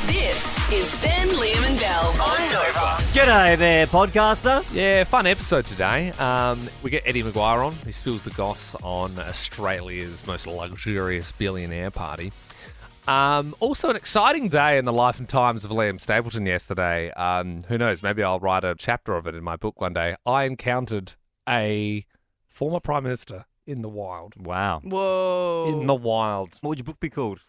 This is Ben, Liam and Bell on Nova. G'day there, podcaster. Yeah, fun episode today. We get Eddie McGuire on. He spills the goss on Australia's most luxurious billionaire party. Also an exciting day in the life and times of Liam Stapleton yesterday. Who knows, maybe I'll write a chapter of it in my book one day. I encountered a former Prime Minister in the wild. Wow. Whoa. In the wild. What would your book be called?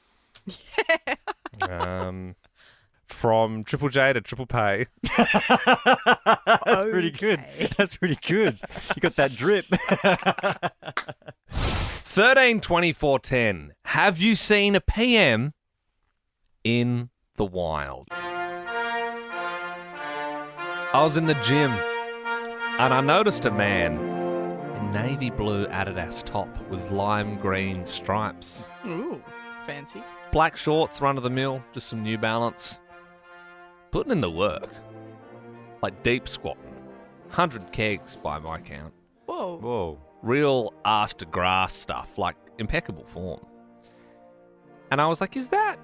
From Triple J to Triple Pay. That's pretty good. That's pretty good. You got that drip. 13-24-10. Have you seen a PM in the wild? I was in the gym and I noticed a man in navy blue Adidas top with lime green stripes. Ooh, fancy. Black shorts, run of the mill, just some New Balance. Putting in the work. Like deep squatting. 100 kegs by my count. Whoa. Whoa. Real arse to grass stuff, like impeccable form. And I was like, is that?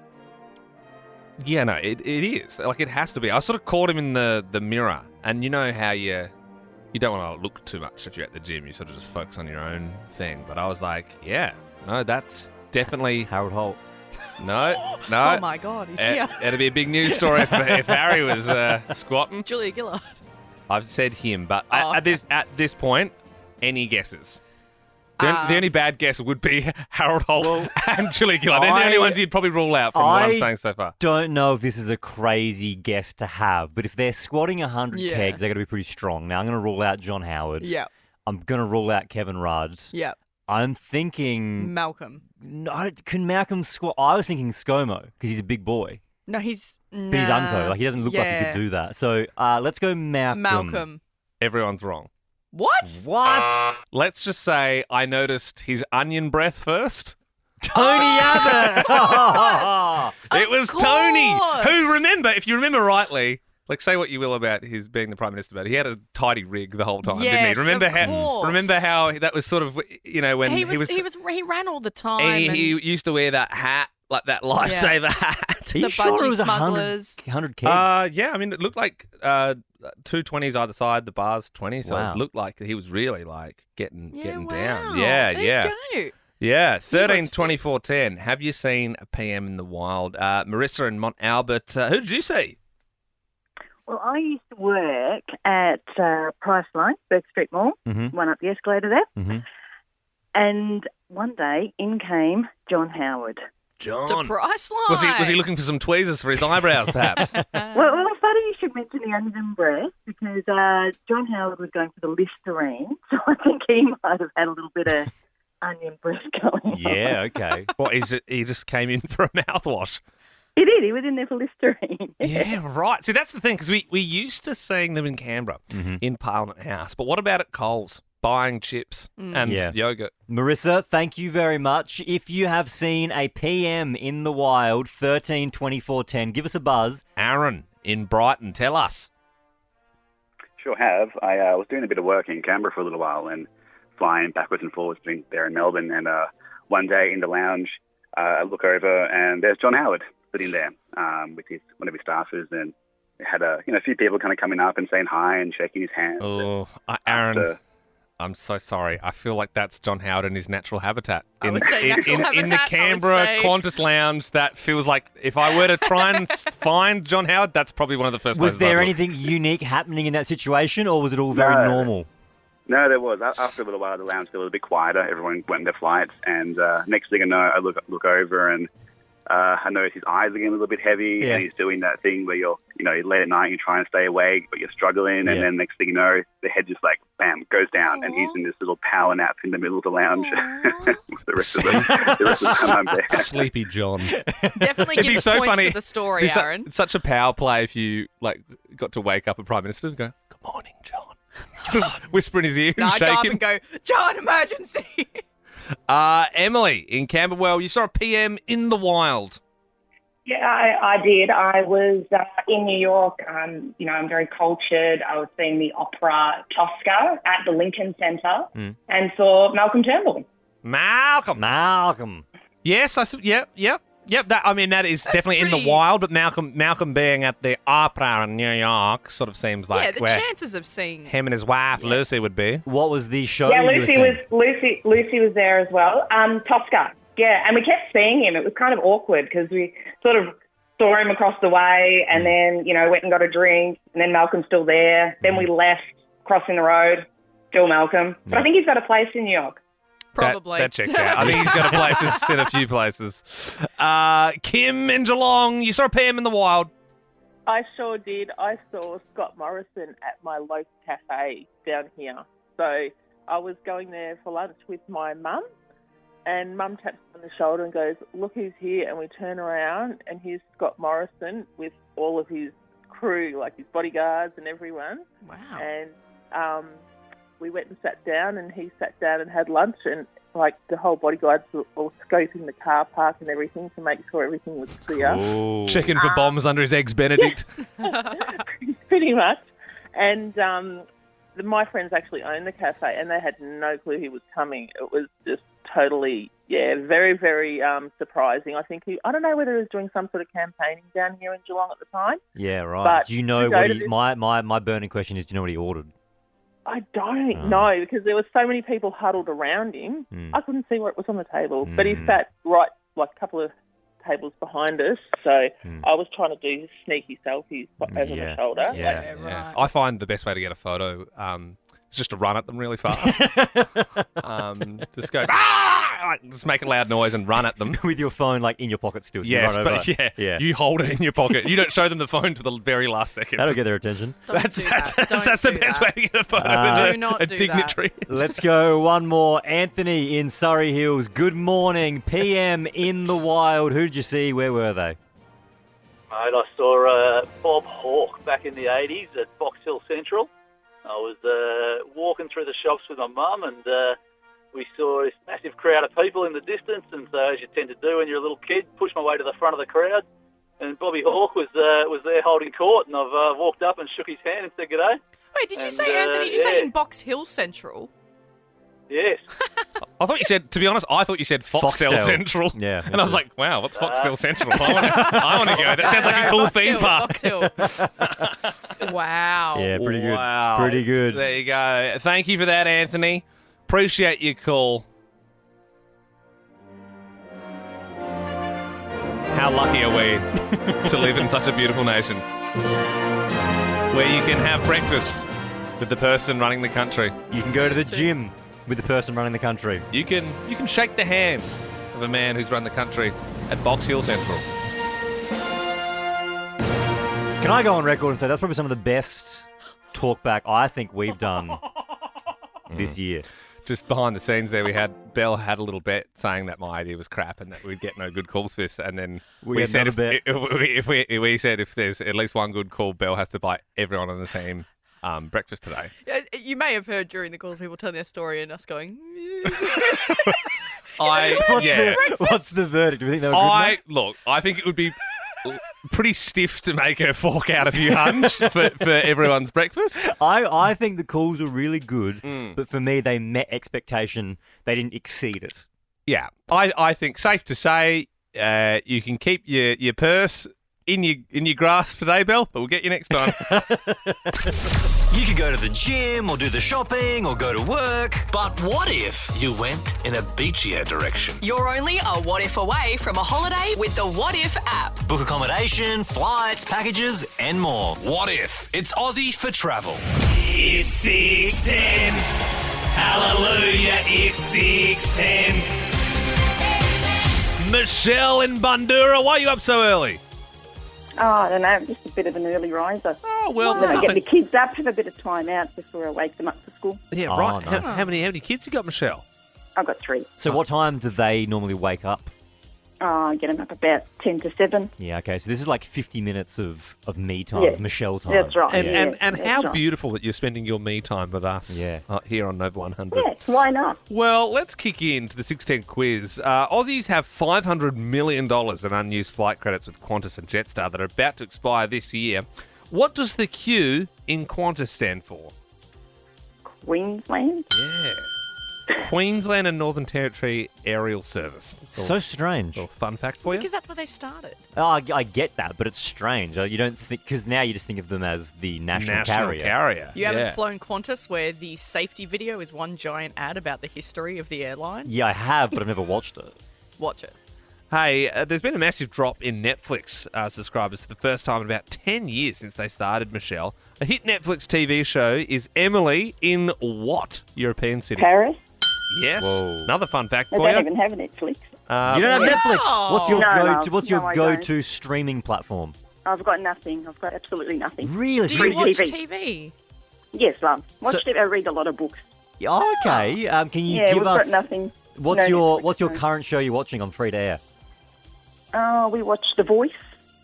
Yeah, no, it is. Like, it has to be. I sort of caught him in the mirror. And you know how you don't want to look too much if you're at the gym. You sort of just focus on your own thing. But I was like, yeah, no, that's definitely... Harold Holt. No. Oh, my God, he's here. It'd be a big news story if Harry was squatting. Julia Gillard. I've said him, but at this point, any guesses? The only bad guess would be Harold Holt and Julia Gillard. They're the only ones you'd probably rule out from what I'm saying so far. Don't know if this is a crazy guess to have, but if they're squatting 100 kegs, they're going to be pretty strong. Now, I'm going to rule out John Howard. Yeah. I'm going to rule out Kevin Rudd. Yeah. I'm thinking... Malcolm. No, can Malcolm squat? I was thinking ScoMo, because he's a big boy. No, he's... But he's unco. Like, he doesn't look like he could do that. So, let's go Malcolm. Malcolm. Everyone's wrong. What? Let's just say I noticed his onion breath first. Tony Abbott! It was Tony, who, remember, if you remember rightly, like, say what you will about his being the Prime Minister, but he had a tidy rig the whole time, didn't he? Remember how that was sort of, you know, when he ran all the time. He used to wear that hat, like that lifesaver hat. Are you The sure it budgie was smugglers. 100 kegs? Yeah, I mean, it looked like 2 20s either side, the bar's 20, so Wow. it looked like he was really, like, getting down. Wow. Yeah, There yeah. you go. Yeah, 13-24-10. Have you seen a PM in the wild? Marissa in Mont Albert, who did you see? Well, I used to work at Priceline, Burke Street Mall, went up the escalator there, and one day in came John Howard. John. To Priceline. Was he looking for some tweezers for his eyebrows, perhaps? Well, it's funny you should mention the onion breath because John Howard was going for the Listerine, so I think he might have had a little bit of onion breath going on. Yeah, okay. Well, he just came in for a mouthwash. He did. He was in there for Listerine. Yeah, right. See, that's the thing, because we used to seeing them in Canberra, in Parliament House. But what about at Coles? Buying chips and yogurt. Marissa, thank you very much. If you have seen a PM in the wild, 13-24-10, give us a buzz. Aaron in Brighton, tell us. Sure have. I was doing a bit of work in Canberra for a little while and flying backwards and forwards between there in Melbourne. And one day in the lounge, I look over and there's John Howard sitting there with one of his staffers, and had a few people kind of coming up and saying hi and shaking his hand. Oh, Aaron. I'm so sorry. I feel like that's John Howard in his natural habitat. I would say natural habitat, in the Canberra Qantas Lounge, that feels like if I were to try and find John Howard, that's probably one of the first places Was there I'd look. anything unique happening in that situation, or was it all very normal? No, there was. After a little while, the lounge got a little bit quieter. Everyone went in their flights, and next thing I know, I look over and I notice his eyes are getting a little bit heavy, and he's doing that thing where you're late at night, you're trying to stay awake, but you're struggling, and then next thing you know, the head just like, bam, goes down, and he's in this little power nap in the middle of the lounge. the rest of the time I'm there. Sleepy John. Definitely It'd be gives so points funny. to the story, Aaron. It's such a power play if you got to wake up a Prime Minister and go, "Good morning, John." Whisper in his ear and I'd go shake up him. and go, John, emergency. Emily in Camberwell, you saw a PM in the wild. Yeah, I did. I was in New York. I'm very cultured. I was seeing the opera Tosca at the Lincoln Center and saw Malcolm Turnbull. Malcolm. Malcolm. Yes, I said, yep. Yep, that is definitely in pretty- the wild, but Malcolm being at the opera in New York sort of seems like Yeah, the where chances of seeing... him and his wife, Lucy, would be. What was the show Yeah, you were seeing? Lucy was there as well. Tosca. Yeah, and we kept seeing him. It was kind of awkward because we sort of saw him across the way and then, went and got a drink and then Malcolm's still there. Then we left, crossing the road, still Malcolm. But I think he's got a place in New York. Probably. That checks out. I think he's got places in a few places. Kim in Geelong, you saw a PM in the wild. I sure did. I saw Scott Morrison at my local cafe down here. So I was going there for lunch with my mum, and Mum taps me on the shoulder and goes, "Look who's here." And we turn around, and here's Scott Morrison with all of his crew, like his bodyguards and everyone. Wow. And we went and sat down, and he sat down and had lunch, and like the whole bodyguards were all scoping the car park and everything to make sure everything was clear. Ooh. Checking for bombs under his eggs Benedict. Pretty much. And my friends actually own the cafe, and they had no clue he was coming. It was just totally, very, very surprising. I think I don't know whether he was doing some sort of campaigning down here in Geelong at the time. Yeah, right. But Do you know what my burning question is, do you know what he ordered? I don't know, because there were so many people huddled around him. I couldn't see what was on the table, but he sat right, like a couple of tables behind us. So I was trying to do sneaky selfies over my shoulder. Yeah. I find the best way to get a photo is just to run at them really fast. Just go, just make a loud noise and run at them. With your phone in your pocket still. So Yes, you run over. but you hold it in your pocket. You don't show them the phone to the very last second. That'll get their attention. That's the best way to get a photo with Do not a do dignitary. Let's go one more. Anthony in Surrey Hills. Good morning. PM in the wild. Who did you see? Where were they? Mate, I saw Bob Hawke back in the 80s at Box Hill Central. I was walking through the shops with my mum, and we saw this massive crowd of people in the distance, and so, as you tend to do when you're a little kid, pushed my way to the front of the crowd, and Bobby Hawke was there holding court, and I've walked up and shook his hand and said g'day. Wait, did you say, Anthony, did you say in Box Hill Central? Yes. I thought you said, to be honest, Foxtel Central. Yeah. And I was like, wow, what's Foxtel Central? I want to go. That sounds like a cool Box theme Hill, park. Box Hill. Wow. Yeah, pretty good. Wow. Pretty good. There you go. Thank you for that, Anthony. Appreciate your call. How lucky are we to live in such a beautiful nation where you can have breakfast with the person running the country. You can go to the gym with the person running the country. You can shake the hand of a man who's run the country at Box Hill Central. Can I go on record and say that's probably some of the best talkback I think we've done this year? Just behind the scenes there, Belle had a little bet saying that my idea was crap and that we'd get no good calls for this. And then we said we said if there's at least one good call, Belle has to buy everyone on the team breakfast today. You may have heard during the calls people telling their story and us going, What's the verdict? Do you think they were good enough? Look, I think it would be pretty stiff to make her fork out a few hunch for everyone's breakfast. I think the calls were really good, but for me, they met expectation. They didn't exceed it. Yeah, I think safe to say you can keep your purse in your grasp today, Belle, but we'll get you next time. You could go to the gym or do the shopping or go to work. But what if You went in a beachier direction. you're only a what if away from a holiday with the What If app? Book accommodation, flights, packages, and more. What if? It's Aussie for travel. It's 6:10. Hallelujah, it's 6:10. Michelle in Bundoora, why are you up so early? Oh, I don't know, just a bit of an early riser. Oh, well, Then I get the kids up, have a bit of time out before I wake them up for school. Yeah, Oh, right. nice. How many kids you got, Michelle? I've got 3. So what time do they normally wake up? I get them up about 10 to 7. Yeah, okay. So this is like 50 minutes of me time, Yeah. of Michelle time. That's right. And, Yeah, and that's how right. beautiful that you're spending your me time with us here on Nova 100. Yeah, why not? Well, let's kick into the 610 quiz. Aussies have $500 million in unused flight credits with Qantas and Jetstar that are about to expire this year. What does the Q in Qantas stand for? Queensland? Yeah. Queensland and Northern Territory Aerial Service. So strange. Little fun fact for you. Because that's where they started. Oh, I get that, but it's strange. You don't think, because now you just think of them as the national carrier. You haven't flown Qantas, where the safety video is one giant ad about the history of the airline? Yeah, I have, but I've never watched it. Watch it. Hey, there's been a massive drop in Netflix subscribers for the first time in about 10 years since they started, Michelle. A hit Netflix TV show is Emily in what European city? Paris. Yes. Whoa. Another fun fact I for you. don't even have Netflix. You don't have Netflix? What's your I go-to streaming platform? I've got nothing. I've got absolutely nothing. Really? Do you watch TV? Yes, Lum. I read a lot of books. Oh, okay. Can you Yeah, give we've us got nothing. what's No your Netflix, current show you're watching on free to air? We watched The Voice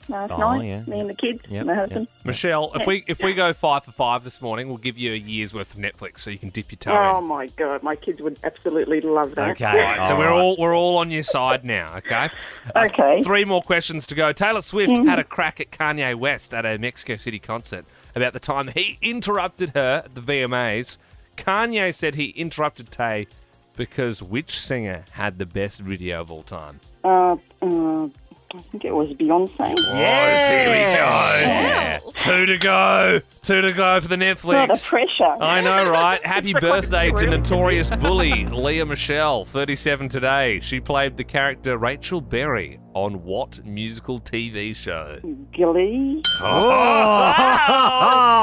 last night. yeah. Me and the kids, Yep, my husband. Michelle, if we go 5 for 5 this morning, we'll give you a year's worth of Netflix so you can dip your toe Oh in. my God, my kids would absolutely love that. Okay. Right, so we're all on your side now, okay? Okay. 3 more questions to go. Taylor Swift had a crack at Kanye West at a Mexico City concert about the time he interrupted her at the VMAs. Kanye said he interrupted Tay because which singer had the best video of all time? I think it was Beyonce. Yes, here we go. Yeah. 2 to go. 2 to go for the Netflix. Oh, the pressure. I know, right? Happy birthday to Really? notorious bully Leah Michelle, 37 today. She played the character Rachel Berry on what musical TV show? Glee. Oh!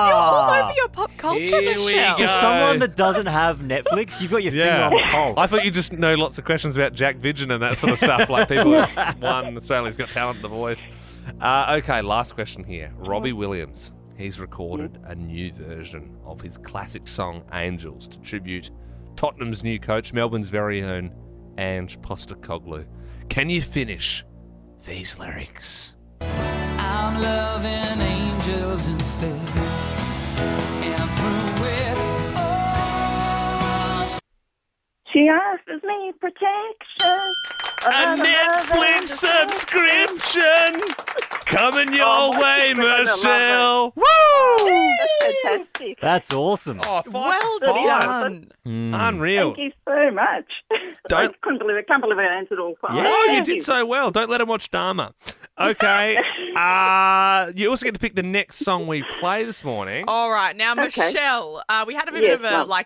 You're all over your pop culture, Here we Michelle. go. For someone that doesn't have Netflix, you've got your finger on the pulse. I thought you just know lots of questions about Jack Vidgen and that sort of stuff, like people who've won Australia's Got Talent, The Voice. Okay, last question here. Robbie Williams. He's recorded a new version of his classic song Angels to tribute Tottenham's new coach, Melbourne's very own Ange Postecoglou. Can you finish these lyrics? I'm loving angels instead. And through it all. She offers me protection. A Netflix subscription coming your way, Michelle. Woo! That's fantastic. That's awesome. Oh, Well done. Unreal. Thank you so much. Don't- I can't believe I answered all 5. Oh, you Thank did so well. Don't let him watch Dharma. Okay. You also get to pick the next song we play this morning. All right, now Okay. Michelle, we had a bit Yes,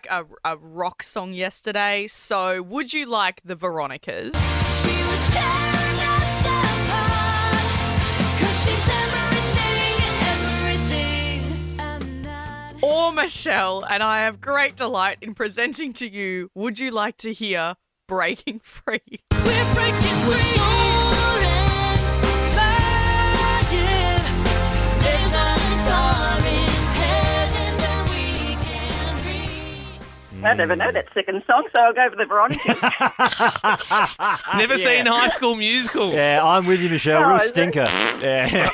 of a rock song yesterday. So, would you like the Veronicas? Or Michelle, and I have great delight in presenting to you. Would you like to hear "Breaking Free"? We're breaking free. There's a star in heaven that we can reach. I never know that second song, so I'll go for the Veronicas. Never seen High School Musical. Yeah, I'm with you, Michelle. Oh, Real is it? stinker. Yeah.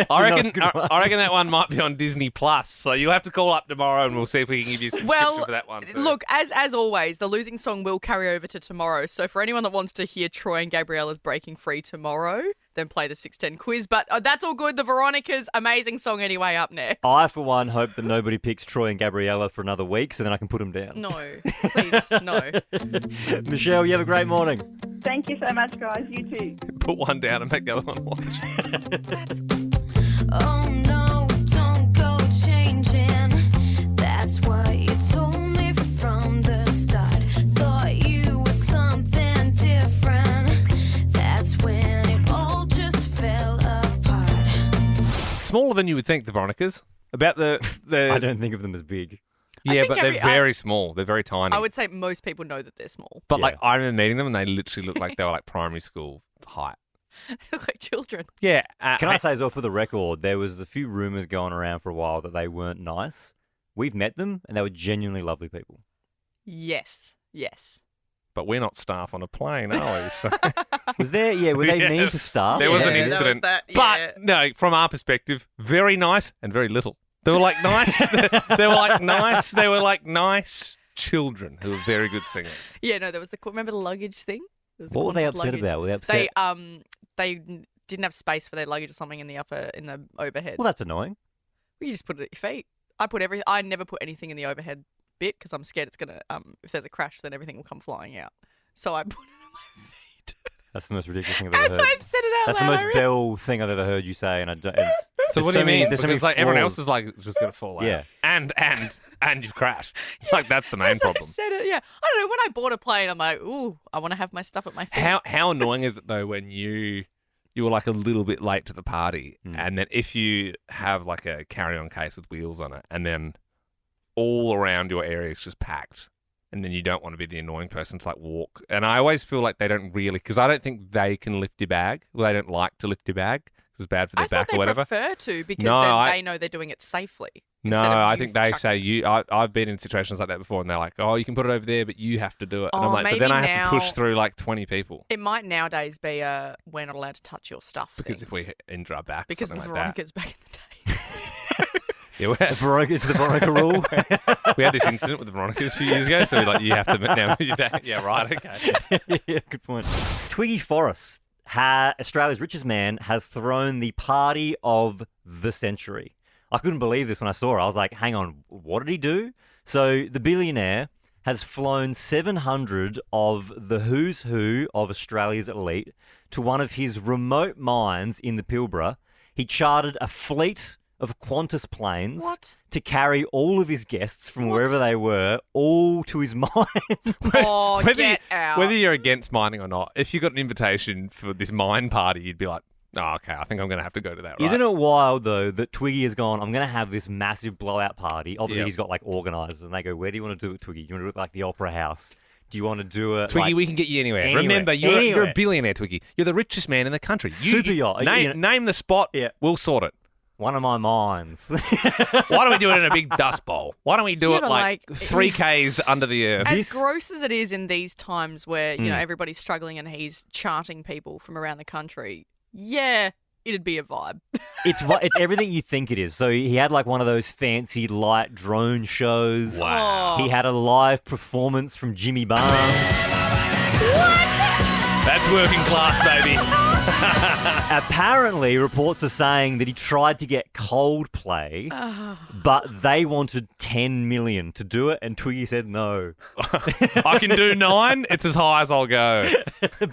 I reckon that one might be on Disney Plus. So you'll have to call up tomorrow and we'll see if we can give you a subscription for that one. Too. Look, as always, the losing song will carry over to tomorrow. So for anyone that wants to hear Troy and Gabriella's "Breaking Free" tomorrow, then play the 610 quiz. But that's all good. The Veronicas, amazing song anyway, up next. I, for one, hope that nobody picks Troy and Gabriella for another week, so then I can put them down. No, please, no. Michelle, you have a great morning. Thank you so much, guys. You too. Put one down and make the other one watch. Oh no, don't go changing. That's what you told me from the start. Thought you were something different. That's when it all just fell apart. Smaller than you would think, the Veronicas. About the I don't think of them as big. Yeah, think but they're very small. They're very tiny. I would say most people know that they're small. But like I remember meeting them and they literally looked like they were like primary school height. They look like children. Yeah. Can I say as well, for the record, there was a few rumours going around for a while that they weren't nice. We've met them and they were genuinely lovely people. Yes. But we're not staff on a plane, are we? So. Was there? Yeah, were they mean to staff? There was an there was incident. that, yeah. But no, from our perspective, very nice and very little. They were like nice. They were like nice. They were like nice children who were very good singers. Yeah, no, there was remember the luggage thing? There was the What were they Qantas upset luggage. about? Were they upset? They didn't have space for their luggage or something in the overhead. Well, that's annoying. You just put it at your feet. I never put anything in the overhead bit because I'm scared it's gonna. If there's a crash, then everything will come flying out. So I put it on my feet. That's the most ridiculous thing I've ever heard. I said it out That's loud. the most Bell thing I've ever heard you say, and I don't. So what do you mean? There's so many Because like everyone flaws. else is like just gonna fall out. Yeah. And you've crashed. Like that's the main problem. I said it. Yeah. I don't know. When I bought a plane, I'm like, ooh, I want to have my stuff at my feet. How annoying is it though when you were like a little bit late to the party, and then if you have like a carry-on case with wheels on it, and then all around your area is just packed, and then you don't want to be the annoying person to like walk. And I always feel like they don't really, because I don't think they can lift your bag. Well, they don't like to lift your bag because it's bad for their back or whatever. I prefer to because No, then they know they're doing it safely. No, instead of I you think they chucking say I've been in situations like that before, and they're like, "Oh, you can put it over there, but you have to do it." And Oh, I'm like, "But maybe then I have to push now- through like 20 people It might nowadays be we're not allowed to touch your stuff because thing. if we injure our back, Because something the like that." Veronicas back in the day. Yeah, It's the Veronica rule. we had this incident with the Veronicas a few years ago, so like you have to now move your back. Yeah, right. Okay. Yeah, good point. Twiggy Forrest, Australia's richest man, has thrown the party of the century. I couldn't believe this when I saw it. I was like, hang on, what did he do? So the billionaire has flown 700 of the who's who of Australia's elite to one of his remote mines in the Pilbara. He chartered a fleet of Qantas planes to carry all of his guests from wherever they were, all to his mine. Oh, get out. Whether you're against mining or not, if you got an invitation for this mine party, you'd be like, "Oh, okay, I think I'm going to have to go to that." Right? Isn't it wild, though, that Twiggy has gone, I'm going to have this massive blowout party. Obviously, Yep. he's got, like, organisers, and they go, where do you want to do it, Twiggy? Do you want to do it like the Opera House? Do you want to do it Twiggy, like... we can get you anywhere. Anywhere. Remember, you're Anywhere. a billionaire, Twiggy. You're the richest man in the country. Super yacht. Name the spot. Yeah. We'll sort it. One of my mines. Why don't we do it in a big dust bowl? Why don't we do Yeah, it but, like like, 3 Ks under the earth? As gross as it is in these times where, you know, Mm. everybody's struggling and he's charting people from around the country, yeah, it'd be a vibe. It's everything you think it is. So he had like one of those fancy light drone shows. Wow. He had a live performance from Jimmy Barnes. That's working class, baby. Apparently, reports are saying that he tried to get Coldplay, but they wanted 10 million to do it, and Twiggy said no. I can do 9. It's as high as I'll go.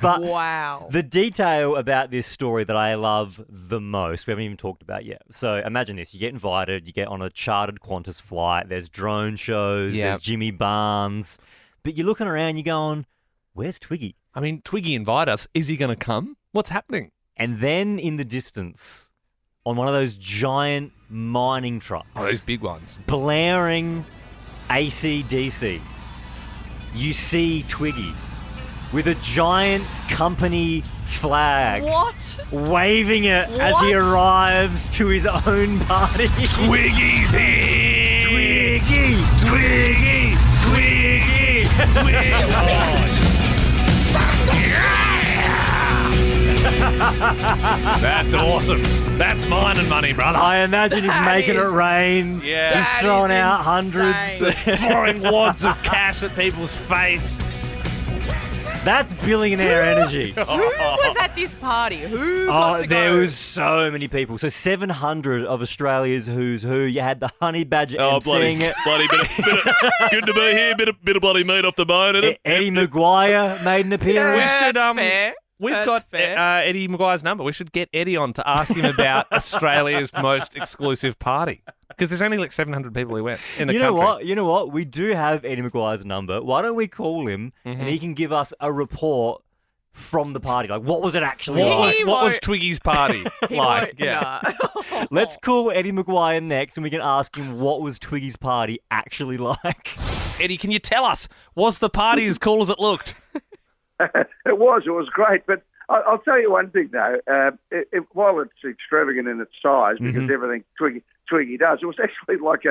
But wow. the detail about this story that I love the most, we haven't even talked about yet. So imagine this. You get invited, you get on a chartered Qantas flight, there's drone shows, Yep. there's Jimmy Barnes, but you're looking around, you're going, where's Twiggy? I mean, Twiggy invite us. Is he going to come? What's happening? And then in the distance, on one of those giant mining trucks, Oh, those big ones. blaring AC/DC, you see Twiggy with a giant company flag, waving it as he What? arrives to his own party. Twiggy's here! Twiggy! Twiggy! Twiggy! Twiggy! That's awesome. That's mine and money, brother. I imagine he's making it rain. Yeah. He's That throwing is out insane. hundreds. Throwing wads of cash at people's face. That's billionaire energy. Who was at this party? Who got to there go? was so many people. So 700 of Australia's who's who. You had the Honey Badger Oh, emceeing it. bloody bit of, good to be here. Bit of bloody meat off the bone. Isn't it? Eddie McGuire made an appearance. Yeah, should, that's fair. We've That's got fair. Eddie McGuire's number. We should get Eddie on to ask him about Australia's most exclusive party. Because there's only like 700 people who went in the You know country. what? You know what? We do have Eddie McGuire's number. Why don't we call him and he can give us a report from the party? Like, what was it actually like? What was Twiggy's party He like? won't- Yeah. nah. Let's call Eddie McGuire next and we can ask him what was Twiggy's party actually like. Eddie, can you tell us, was the party as cool as it looked? It was great. But I'll tell you one thing, though. While it's extravagant in its size, because everything Twiggy does, it was actually like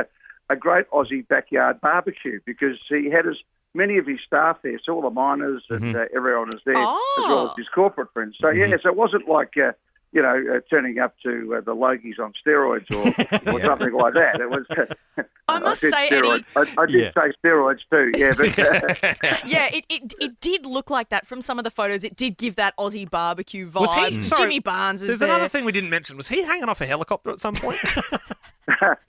a great Aussie backyard barbecue because he had as many of his staff there, so all the miners and everyone was there, as well as his corporate friends. So, yeah, so it wasn't like, turning up to the Logies on steroids or something like that. It was I must said say, steroids. Eddie. I did say steroids too, yeah. But, yeah, it did look like that from some of the photos. It did give that Aussie barbecue vibe. Was he? Sorry, Jimmy Barnes is There's there. another thing we didn't mention. Was he hanging off a helicopter at some point?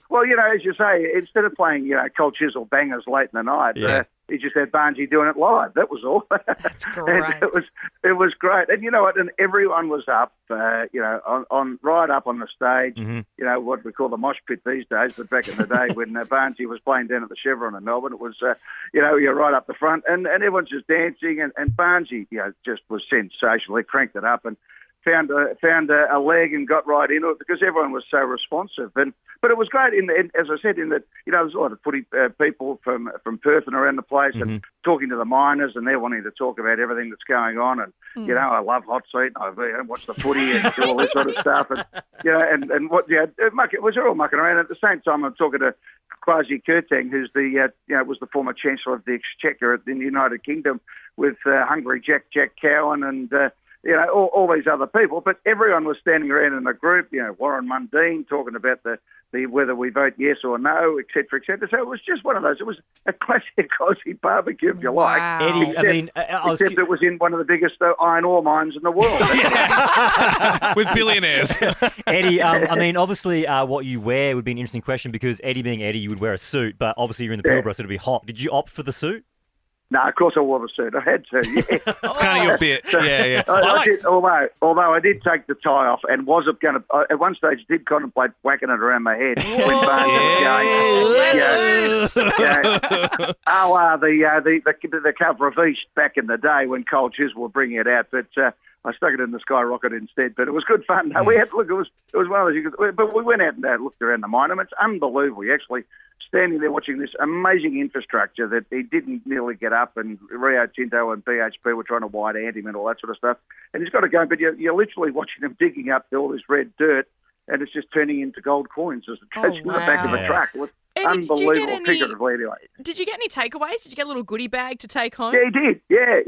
well, as you say, instead of playing, cold chisel bangers late in the night, he just had Barnesy doing it live. That was all. That's great. And it was great. And you know what? And everyone was up, on right up on the stage. Mm-hmm. What we call the mosh pit these days, but back in the day when Barnesy was playing down at the Chevron in Melbourne, it was, you're right up the front, and everyone's just dancing, and Barnesy, just was sensational. He cranked it up and found a leg and got right into it because everyone was so responsive. But it was great, as I said, in that there's a lot of footy people from Perth and around the place, and talking to the miners, and they're wanting to talk about everything that's going on. And I love hot seat. I watch the footy and do all this sort of stuff. And and what it was all mucking around. At the same time, I'm talking to Kwasi Kwarteng, who's was the former Chancellor of the Exchequer in the United Kingdom, with Hungry Jack Cowan and. All these other people, but everyone was standing around in a group, Warren Mundine talking about the whether we vote yes or no, et cetera, et cetera. So it was just one of those. It was a classic Aussie barbecue, if you like. Eddie, Except it was in one of the biggest iron ore mines in the world. With billionaires. Eddie, obviously what you wear would be an interesting question because Eddie being Eddie, you would wear a suit, but obviously you're in the Pilbara, so it'd be hot. Did you opt for the suit? No, of course I wore the suit. I had to, yeah. It's kind of your bit. Yeah. I did, although I did take the tie off and wasn't going to, at one stage did contemplate whacking it around my head when Barnes was going. The cover of East back in the day when Cold Chisel were bringing it out, but I stuck it in the Skyrocket instead. But it was good fun. No, we had to look. It was one of those. But we went out and looked around the mine. I mean, it's unbelievable. We actually standing there watching this amazing infrastructure that he didn't nearly get up, and Rio Tinto and BHP were trying to wide ant him and all that sort of stuff. And he's got to go, but you're literally watching him digging up all this red dirt, and it's just turning into gold coins as it goes in the back of a truck. It was unbelievable, figuratively anyway. Did you get any takeaways? Did you get a little goodie bag to take home? Yeah, he did. Yeah.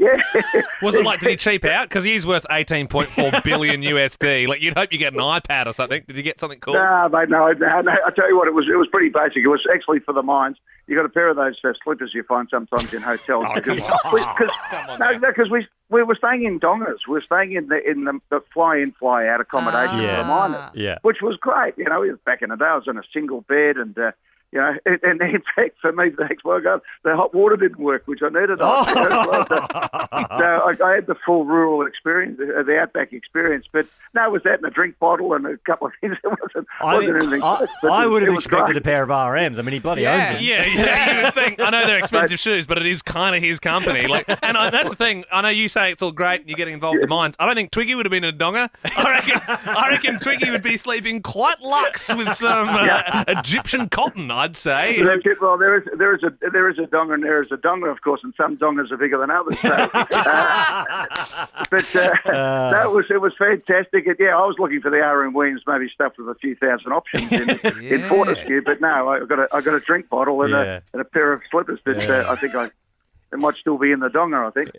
Was it like, did he cheap out? Because he's worth 18.4 billion USD. Like, you'd hope you get an iPad or something. Did you get something cool? No, mate, no. I tell you what, it was pretty basic. It was actually for the mines. You got a pair of those slippers you find sometimes in hotels. Because we were staying in dongas. We were staying in the fly-in, fly-out accommodation for the miners, which was great. Back in the day, I was in a single bed and... and in fact, for me, the next morning, the hot water didn't work, which I needed. So I had the full rural experience, the outback experience. But no, it was that and a drink bottle and a couple of things. It wasn't anything. I would have expected a pair of RMs. I mean, he bloody owns them. Yeah, you would think. I know they're expensive shoes, but it is kind of his company. That's the thing. I know you say it's all great and you're getting involved in mines. I don't think Twiggy would have been in a donga. I reckon Twiggy would be sleeping quite luxe with some Egyptian cotton, I'd say. That's it. Well, there is a donga and there is a donga, of course, and some dongas are bigger than others. So, it was fantastic. I was looking for the RM Williams, maybe stuffed with a few thousand options in Fortescue, but no, I got a drink bottle and a pair of slippers that I think it might still be in the donga, I think.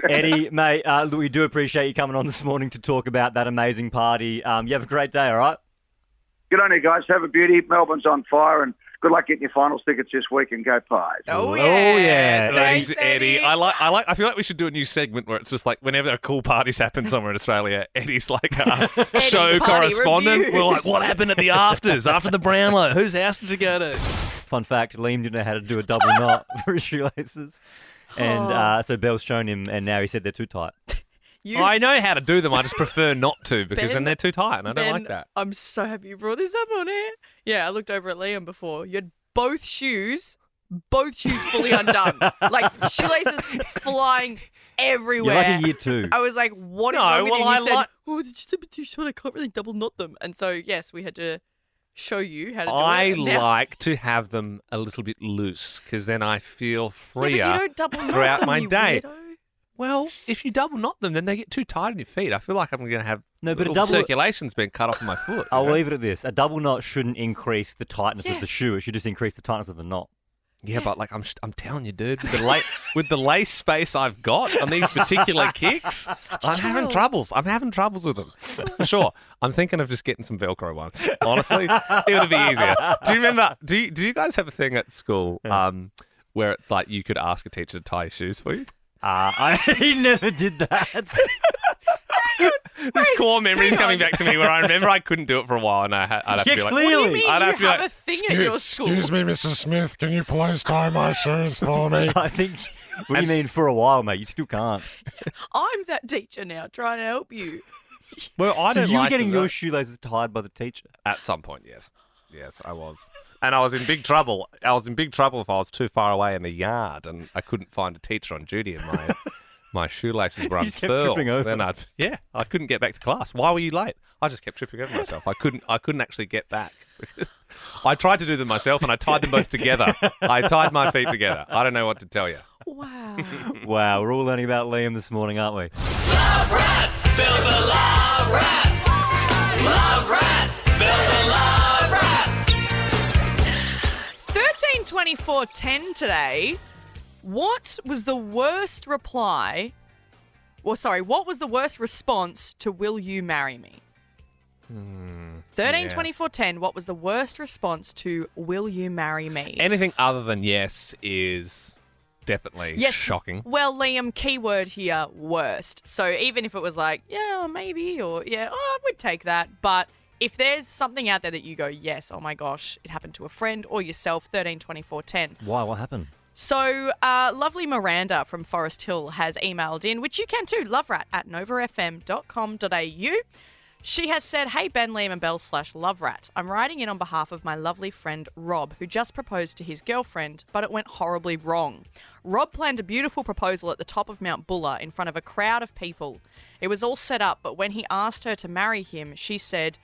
Eddie, mate, we do appreciate you coming on this morning to talk about that amazing party. You have a great day, all right? Good on you guys. Have a beauty. Melbourne's on fire, and good luck getting your finals tickets this week and go Pies. Oh yeah. Thanks, Eddie. I feel like we should do a new segment where it's just like whenever a cool parties happen somewhere in Australia, Eddie's like a show correspondent. Reviews. We're like, what happened at the afters after the Brownlow? Whose house did you go to? Fun fact, Liam didn't know how to do a double knot for his shoelaces. And so Bell's shown him, and now he said they're too tight. I know how to do them. I just prefer not to because then they're too tight, and I don't like that. I'm so happy you brought this up on air. Yeah, I looked over at Liam before. You had both shoes fully undone. Like shoelaces flying everywhere. You're like a year two. I was like, what is wrong with you? You said, they're just a bit too short. I can't really double knot them. And so, yes, we had to show you how to do it. I like to have them a little bit loose because then I feel freer but you don't double knot throughout them, my you day. weirdo. Well, if you double knot them, then they get too tight on your feet. I feel like I'm going to have circulation's been cut off my foot. I'll leave it at this. A double knot shouldn't increase the tightness of the shoe. It should just increase the tightness of the knot. Yeah, but like I'm telling you, dude, with the lace space I've got on these particular kicks, I'm having troubles. I'm having troubles with them for sure. I'm thinking of just getting some Velcro ones. Honestly, it would be easier. Do you remember? Do you guys have a thing at school where it's like you could ask a teacher to tie your shoes for you? I never did that. This core memory is coming back to me where I remember I couldn't do it for a while and I'd have to be like, What do you mean I'd have you to be have like, a thing at your school? Excuse me, Mrs. Smith, can you please tie my shoes for me? I think. What do you mean for a while, mate? You still can't. I'm that teacher now, trying to help you. Well, I So don't you were like getting them, your though. shoelaces tied by the teacher? At some point, yes. Yes, I was. And I was in big trouble. I was in big trouble if I was too far away in the yard and I couldn't find a teacher on duty and my shoelaces were You just kept unfurled. tripping over. Then I couldn't get back to class. Why were you late? I just kept tripping over myself. I couldn't actually get back. I tried to do them myself and I tied them both together. I tied my feet together. I don't know what to tell you. Wow. Wow, we're all learning about Liam this morning, aren't we? Love rat, Bill's a love rat. Love rat, Bill's a love rat. 13/24/10 today. What was the worst reply? What was the worst response to "Will you marry me"? 13/24/10. What was the worst response to "Will you marry me"? Anything other than yes is definitely shocking. Well, Liam, keyword here, worst. So even if it was like, yeah, maybe, or yeah, I would take that. But if there's something out there that you go, yes, oh my gosh, it happened to a friend or yourself, 13/24/10. Why? What happened? So lovely Miranda from Forest Hill has emailed in, which you can too, loverat@novafm.com.au. She has said, hey, Ben, Liam and Bell /Loverat. I'm writing in on behalf of my lovely friend Rob, who just proposed to his girlfriend, but it went horribly wrong. Rob planned a beautiful proposal at the top of Mount Buller in front of a crowd of people. It was all set up, but when he asked her to marry him, she said,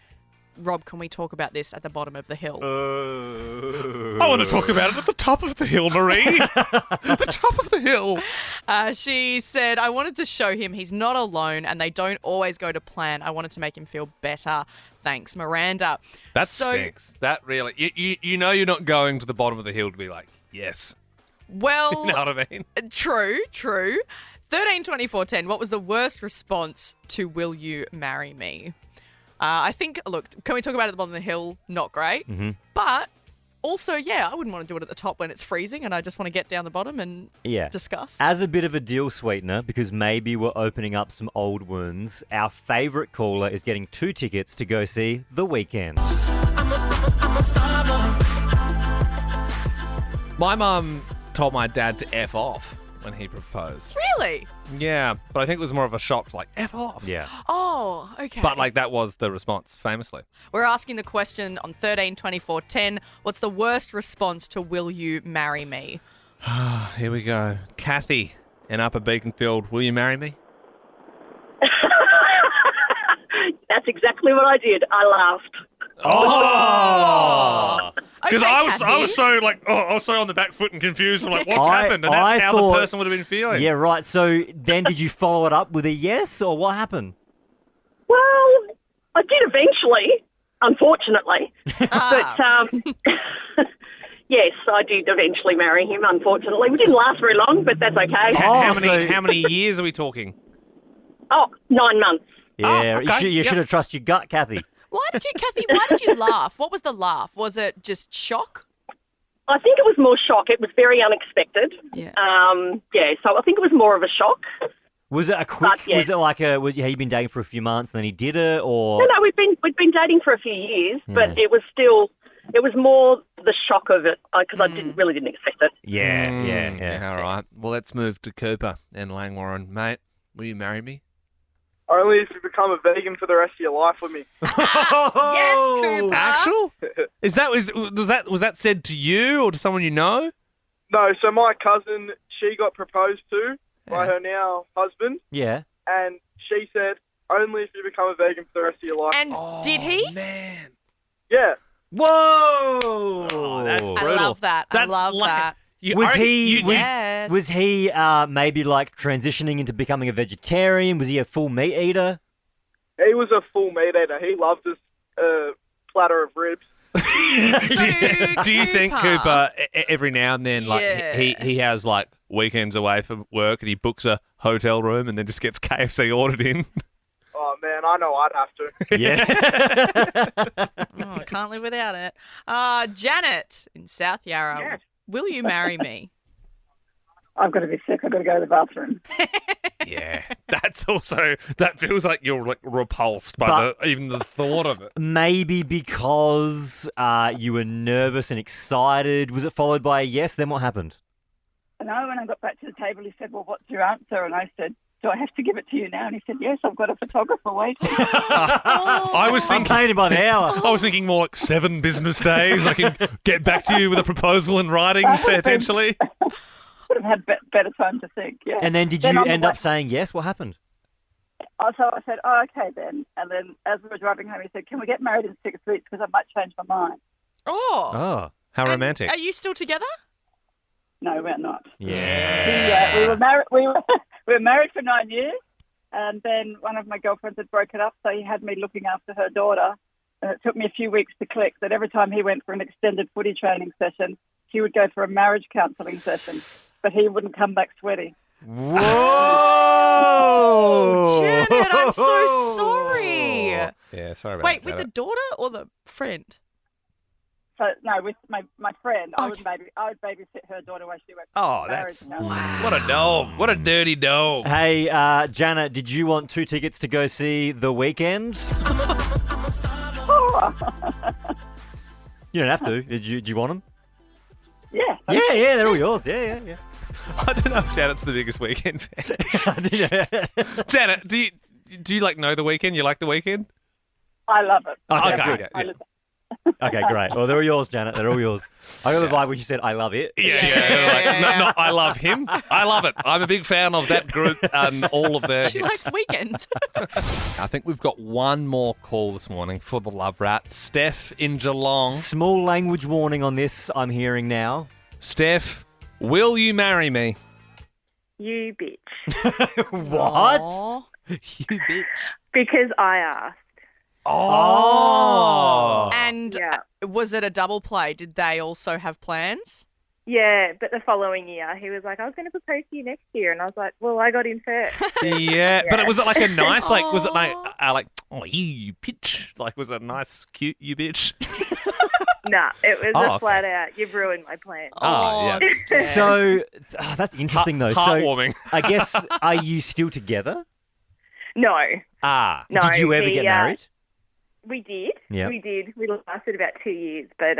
Rob, can we talk about this at the bottom of the hill? I want to talk about it at the top of the hill, Marie. At the top of the hill. She said, I wanted to show him he's not alone and they don't always go to plan. I wanted to make him feel better. Thanks, Miranda. That stinks. That really... You know you're not going to the bottom of the hill to be like, yes. Well... You know what I mean? True. 13/24/10. What was the worst response to "Will you marry me"? I think, look, can we talk about it at the bottom of the hill? Not great. Mm-hmm. But also, yeah, I wouldn't want to do it at the top when it's freezing and I just want to get down the bottom and discuss. As a bit of a deal sweetener, because maybe we're opening up some old wounds, our favourite caller is getting 2 tickets to go see The Weeknd. My mum told my dad to F off when he proposed. Really? Yeah, but I think it was more of a shock, like, F off. Yeah. Oh, okay. But, like, that was the response, famously. We're asking the question on 13/24/10. What's the worst response to "Will you marry me"? Here we go. Kathy in Upper Beaconfield, will you marry me? That's exactly what I did. I laughed. Oh! Because Okay, I was Kathy. so like, I was so on the back foot and confused. I'm like, what's I- happened? And that's I how thought- the person would have been feeling. Yeah, right. So then did you follow it up with a yes, or what happened? Well, I did eventually, unfortunately. But, yes, I did eventually marry him, unfortunately. We didn't last very long, but that's okay. How many years are we talking? Oh, 9 months. Yeah, okay. you should have trusted your gut, Kathy. Why did you laugh? What was the laugh? Was it just shock? I think it was more shock. It was very unexpected. Yeah. So I think it was more of a shock. Was it a quick? But, yeah. Was it like a? Had you been dating for a few months and then he did it, or? No, we'd been dating for a few years, but it was more the shock of it because I really didn't expect it. Yeah. All right. Well, let's move to Cooper in Langwarren. Mate, will you marry me? Only if you become a vegan for the rest of your life with me. Yes, Cooper. Actual? Was that said to you or to someone you know? No, so my cousin, she got proposed to by her now husband, Yeah. and she said, only if you become a vegan for the rest of your life. And did he? Man. Yeah. Whoa! Oh, that's I brutal. love that. I That's love like- that. Was he Yes. was he maybe like transitioning into becoming a vegetarian? Was he a full meat eater? He was a full meat eater. He loved his platter of ribs. Do you think Cooper every now and then, like Yeah. he has like weekends away from work and he books a hotel room and then just gets KFC ordered in? Oh, man, I know I'd have to. Yeah. Oh, I can't live without it. Janet in South Yarra. Yes. Will you marry me? I've got to be sick. I've got to go to the bathroom. Yeah, that feels like you're like repulsed by even the thought of it. Maybe because you were nervous and excited. Was it followed by a yes? Then what happened? And I, when I got back to the table, he said, well, what's your answer? And I said, do I have to give it to you now? And he said, yes, I've got a photographer waiting. I was I'm thinking, paying him by the hour. I was thinking more like 7 business days. I can get back to you with a proposal in writing potentially. Would have had better time to think, yeah. And then did you end up saying yes? What happened? So I said, oh, okay then. And then as we were driving home, he said, can we get married in 6 weeks because I might change my mind. Oh. How romantic. Are you still together? No, we're not. Yeah. We were married. We were married for 9 years, and then one of my girlfriends had broken up, so he had me looking after her daughter. And it took me a few weeks to click that every time he went for an extended footy training session, he would go for a marriage counselling session, but he wouldn't come back sweaty. Whoa! Janet, I'm so sorry. Yeah, sorry about Wait, that. with the daughter or the friend? So no, with my friend, I would babysit her daughter while she went. Oh, for marriage that's counselling. what a dog! What a dirty dog! Hey, Janet, did you want 2 tickets to go see The Weeknd? You don't have to. Did you want them? Yeah. Yeah, they're all yours. Yeah. I don't know if Janet's the biggest Weekend fan. Janet, do you like know The Weeknd? You like The Weeknd? I love it. Okay. I listen. Okay, great. Well, they're all yours, Janet. They're all yours. I got the vibe when you said, I love it. Yeah. Not I love him. I love it. I'm a big fan of that group and all of their She hits. likes weekends. I think we've got one more call this morning for the Love Rat. Steph in Geelong. Small language warning on this, I'm hearing now. Steph, will you marry me? You bitch. What? Aw. You bitch. Because I asked. Oh. And Yeah. was it a double play? Did they also have plans? Yeah, but the following year, he was like, I was going to propose to you next year. And I was like, well, I got in first. Yeah, but was it like a nice, like, was it like, oh, you bitch? Like, was it nice, cute, you bitch? Nah, it was Oh, a flat out, you've ruined my plan. Oh, yeah. So, that's interesting, though. Heartwarming. So, I guess, are you still together? No. No. Did you ever get married? We did. Yep. We did. We lasted about 2 years, but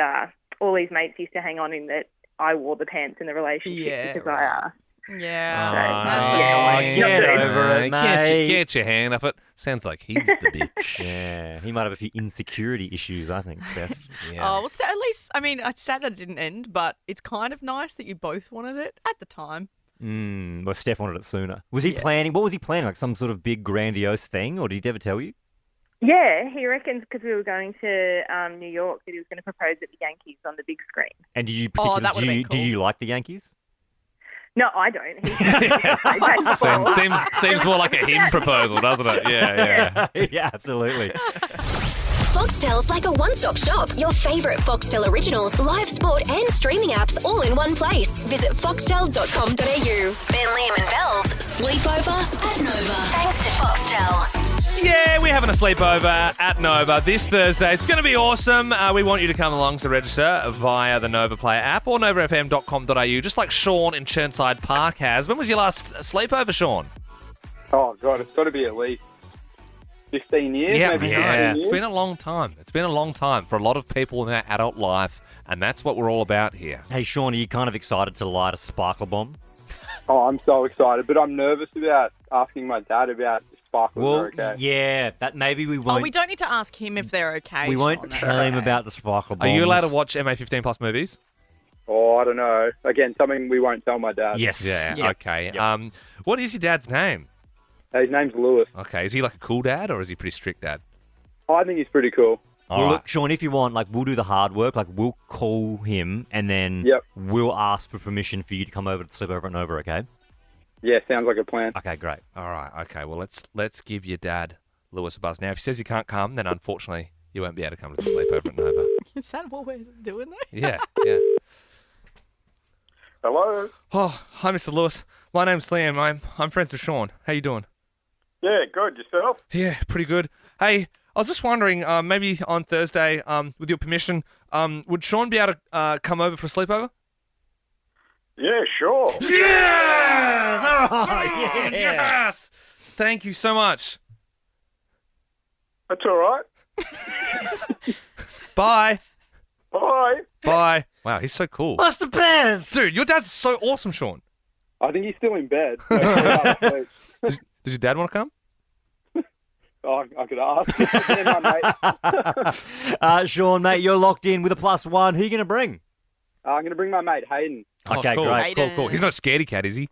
all his mates used to hang on in that I wore the pants in the relationship because I asked. Yeah. Oh, Get over it, mate. Get your hand off it. Sounds like he's the bitch. Yeah, he might have a few insecurity issues, I think, Steph. Oh, well, so at least, I mean, it's sad that it didn't end, but it's kind of nice that you both wanted it at the time. Well, Steph wanted it sooner. Was he planning? What was he planning? Like some sort of big grandiose thing, or did he ever tell you? Yeah, he reckons because we were going to New York that he was going to propose at the Yankees on the big screen. And did you Oh, that particularly? would've Do been cool. you like the Yankees? No, I don't. He Seems more like a him proposal, doesn't it? Yeah. Yeah, absolutely. Foxtel's like a one-stop shop. Your favourite Foxtel originals, live sport and streaming apps all in one place. Visit foxtel.com.au. Ben, Liam and Bells, sleepover at Nova. Thanks to Foxtel. Yeah, we're having a sleepover at Nova this Thursday. It's going to be awesome. We want you to come along to register via the Nova Player app or novafm.com.au, just like Sean in Churnside Park has. When was your last sleepover, Sean? Oh, God, it's got to be at least 15 years, maybe 19 years. It's been a long time. It's been a long time for a lot of people in their adult life, and that's what we're all about here. Hey, Sean, are you kind of excited to light a sparkle bomb? Oh, I'm so excited, but I'm nervous about asking my dad about if sparklers Well, are okay. yeah, that maybe we won't. Oh, we don't need to ask him if they're okay. We won't Sean, tell him about the sparkle Are bombs. you allowed to watch MA15 plus movies? Oh, I don't know. Again, something we won't tell my dad. Yes. Yeah. Yep. Okay. What is your dad's name? His name's Lewis. Okay. Is he like a cool dad or is he a pretty strict dad? I think he's pretty cool. Well, look, Sean, if you want, like, we'll do the hard work. Like, we'll call him and then we'll ask for permission for you to come over to sleep over at Nova, okay? Yeah, sounds like a plan. Okay, great. All right. Okay. Well, let's give your dad Lewis a buzz. Now, if he says he can't come, then unfortunately you won't be able to come to the sleepover at Nova. Is that what we're doing there? Yeah, yeah. Hello. Oh, hi, Mr. Lewis. My name's Liam. I'm friends with Sean. How you doing? Yeah, good. Yourself? Yeah, pretty good. Hey, I was just wondering, maybe on Thursday, with your permission, would Sean be able to come over for a sleepover? Yeah, sure. Yes! All right, Oh, yes! Thank you so much. That's all right. Bye. Bye. Bye. Wow, he's so cool. What's the best? Dude, your dad's so awesome, Sean. I think he's still in bed. Does your dad want to come? Oh, I could ask. Yeah, my mate. Sean, mate, you're locked in with a +1. Who are you going to bring? I'm going to bring my mate, Hayden. Okay, cool. great. Cool. He's not a scaredy cat, is he?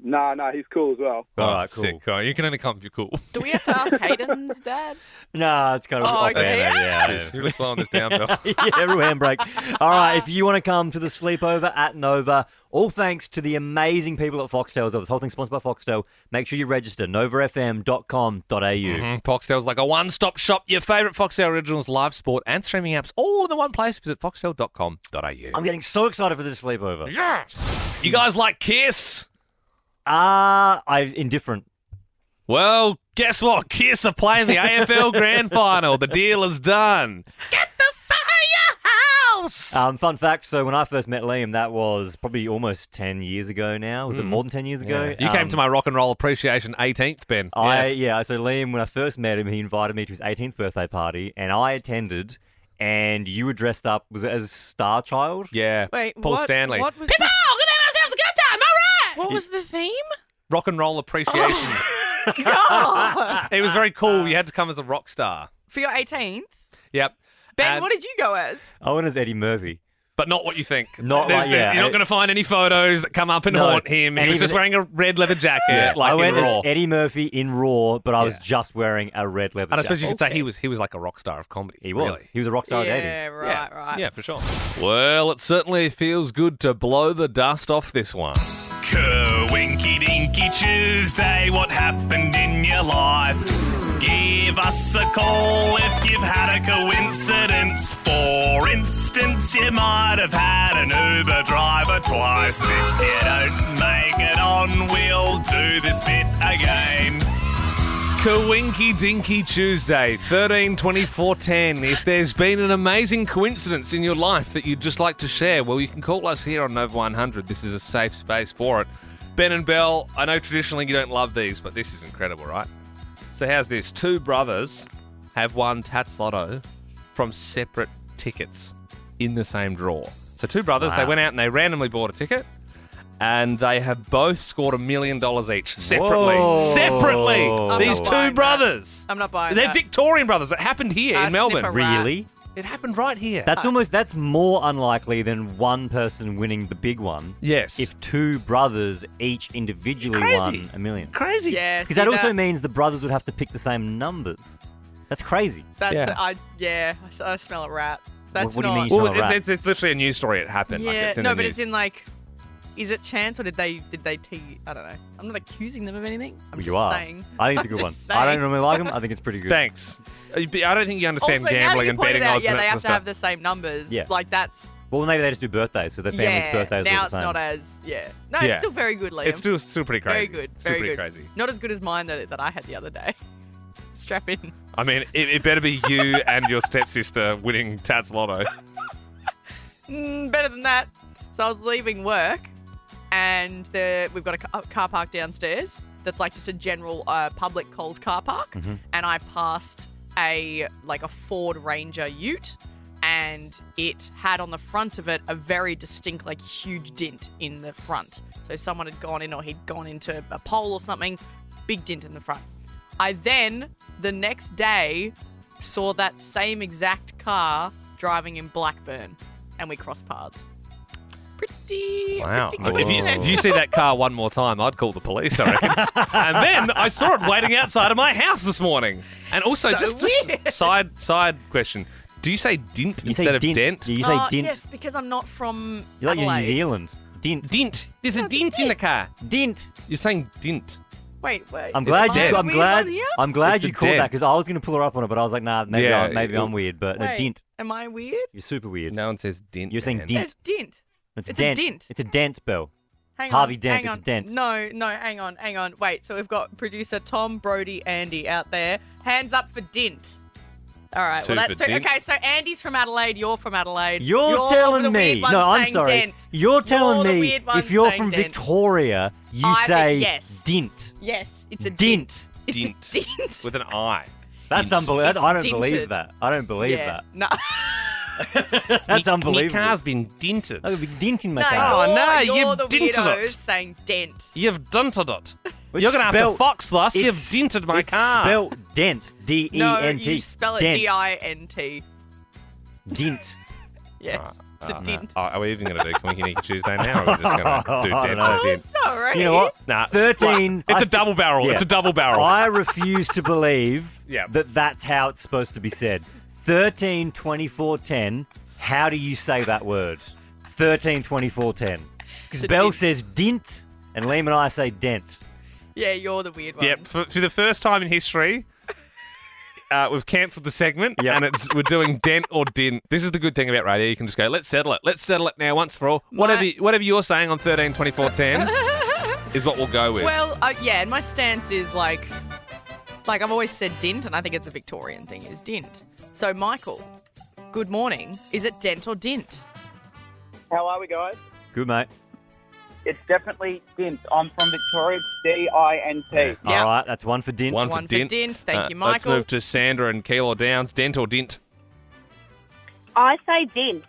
No, he's cool as well. All right, cool. Sick. Cool. You can only come if you're cool. Do we have to ask Hayden's dad? No, it's kind of Oh, off okay. air, yeah. Jeez, really slowing this down, Bill. Yeah, every handbrake. All right, if you want to come to the sleepover at Nova, all thanks to the amazing people at Foxtel as well. This whole thing's sponsored by Foxtel. Make sure you register, novafm.com.au. Foxtel's like a one-stop shop. Your favourite Foxtel originals, live sport and streaming apps, all in the one place. Visit foxtel.com.au. I'm getting so excited for this sleepover. Yes! You guys like Kiss? I'm indifferent. Well, guess what? Kiss are playing the AFL Grand Final. The deal is done. Get the firehouse! Fun fact, so when I first met Liam, that was probably almost 10 years ago now. Was it more than 10 years ago? You came to my Rock and Roll Appreciation 18th, Ben. So Liam, when I first met him, he invited me to his 18th birthday party, and I attended, and you were dressed up, was it as Star Child? Yeah. Wait, Paul what, Stanley. What was People, we're going to have ourselves a good time, all right! What was the theme? Rock and Roll Appreciation. God. It was very cool. You had to come as a rock star. For your 18th? Yep. Ben, what did you go as? I went as Eddie Murphy. But not what you think. You're not going to find any photos that come up and haunt him. He was just wearing a red leather jacket, I went in Raw. as Eddie Murphy in Raw, but I was just wearing a red leather jacket. And I suppose you could say he was like a rock star of comedy. He was. Really. He was a rock star of the 80s. Yeah, right. Yeah, for sure. Well, it certainly feels good to blow the dust off this one. Coinki Dinky Tuesday, what happened in your life? Give us a call if you've had a coincidence. For instance, you might have had an Uber driver twice. If you don't make it on, we'll do this bit again. Coinki Dinky Tuesday, 13 24 10. If there's been an amazing coincidence in your life that you'd just like to share, well, you can call us here on Nova 100. This is a safe space for it. Ben and Belle, I know traditionally you don't love these, but this is incredible, right? So how's this? Two brothers have won Tats Lotto from separate tickets in the same draw. So two brothers, they went out and they randomly bought a ticket. And they have both scored $1 million each separately. Whoa. Separately, these two brothers. I'm not buying They're that. Victorian brothers. It happened here in Melbourne. sniff a rat. Really? It happened right here. That's more unlikely than one person winning the big one. Yes. If two brothers each individually won $1 million. Crazy. Yeah, Because that also means the brothers would have to pick the same numbers. That's crazy. That's I smell a rat. That's What do you not. mean you smell a rat? It's literally a news story. It happened. Yeah, Like, it's in no, the but news. it's in like. Is it chance or did they I don't know. I'm not accusing them of anything. I'm You just are. saying. I think it's a I'm good one. just I don't saying. normally like them. I think it's pretty good. Thanks. I don't think you understand Also, now that gambling you and pointed betting out, odds yeah, and they that have sort to of have stuff. the same numbers. Yeah. Like that's. Well, maybe they just do birthdays, so their family's birthdays now are it's the same. not as No, Yeah. it's still very good, Liam. It's still pretty crazy. Very good. Still Very pretty good. crazy. Not as good as mine that I had the other day. Strap in. I mean, it better be you and your stepsister winning Tats Lotto. Better than that. So I was leaving work, and we've got a car park downstairs that's like just a general public Coles car park, and I passed a Ford Ranger Ute, and it had on the front of it a very distinct, huge dint in the front. So someone had gone in, or he'd gone into a pole or something, big dint in the front. I then, the next day, saw that same exact car driving in Blackburn, and we crossed paths. Wow. Pretty If you see that car one more time, I'd call the police, I reckon. And then I saw it waiting outside of my house this morning. And also, So just weird. side question. Do you say Dint You say instead of Dint. Dent? You say Dint. Yes, because I'm not from You're like in New Adelaide. Zealand. Dint. Dint. There's a Dint in the car. Dint. You're saying Dint. Wait. I'm glad you. Am I I'm the weird glad. one here? I'm glad It's you a called that Dent. because I was going to pull her up on it, but I was like, nah, maybe Yeah, I'm weird. But no, Wait, Dint. am I weird? You're super weird. No one says Dint. You're saying man. Dint. It's Dint. It's It's Dent. a Dint. It's a Dent, Bill. Hang Harvey on, Dent. hang It's on. a Dent. No, hang on. Wait, so we've got producer Tom, Brody, Andy out there. Hands up for Dint. All right, Two well, that's for two. Dint. Okay, so Andy's from Adelaide, you're from Adelaide. You're telling the me. weird ones No, I'm saying sorry. Dent. You're telling the me weird ones if you're saying from Dent. Victoria, you I think say yes. Dint. Yes, it's a Dint. It's Dint. a Dint. With an I. That's Dint. unbelievable. I don't It's believe dinted. that. I don't believe Yeah, that. no. That's unbelievable. My car's been dented. I would be denting my No, car. Oh, no, you're you've the dented weirdos it. saying Dent. You've dented it. It's You're going to have to spelt- fox us. You've it's- dented my it's car. spelt Dent. D-E-N-T. No, you spell it Dent. D-I-N-T. Dint. Yes, it's a Dint. Are we even going to do Coinki Dinky Tuesday now, or are we just going to do I Dent don't know. or Dint? Sorry. You know what? Nah, 13. It's I a double barrel. Yeah. It's a double barrel. I refuse to believe Yeah. that that's how it's supposed to be said. 13, 24, 10. How do you say that word? 13, 24, 10. Because The Bell Dint. says Dint, and Liam and I say Dent. Yeah, you're the weird one. Yep. For the first time in history, we've cancelled the segment, Yep. and we're doing Dent or Dint. This is the good thing about radio. You can just go, let's settle it. Let's settle it now once for all. Whatever you're saying on 13, 24, 10 is what we'll go with. Well, yeah, and my stance is like I've always said Dint, and I think it's a Victorian thing, is Dint. So, Michael, good morning. Is it Dent or Dint? How are we, guys? Good, mate. It's definitely Dint. I'm from Victoria. It's D-I-N-T. All right, that's one for Dint. One for Dint. Thank you, Let's Michael. move to Sandra and Keilor Downs. Dent or Dint? I say Dint.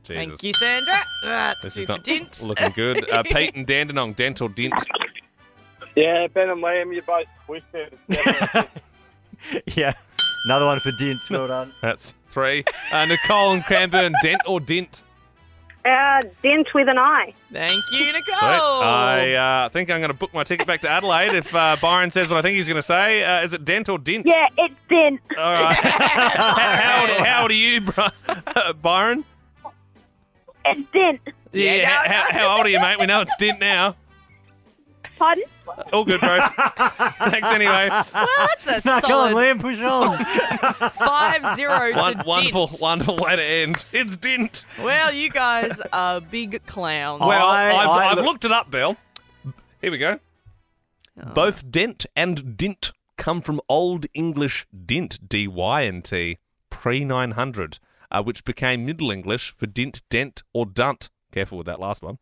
Jesus. Thank you, Sandra. That's This two is for not Dint. looking good. Pete and Dandenong, Dent or Dint? Yeah, Ben and Liam, you're both twisted. Yeah. Another one for Dint. Well done. That's three. Nicole and Cranbourne, Dent or Dint? Dint with an I. Thank you, Nicole. Sweet. I think I'm going to book my ticket back to Adelaide if Byron says what I think he's going to say. Is it Dent or Dint? Yeah, it's Dint. All right. how old are you, Byron? It's Dint. Yeah. How old are you, mate? We know it's Dint now. Pardon? All good, bro. Thanks anyway. Well, that's a No, solid come on, Liam, push on. 5-0 to Wonderful way to end. It's Dint. Well, you guys are big clowns. Well, I I've looked it up, Bill. Here we go. Both Dent and Dint come from Old English Dint, D-Y-N-T, pre-900, which became Middle English for Dint, Dent, or Dunt. Careful with that last one.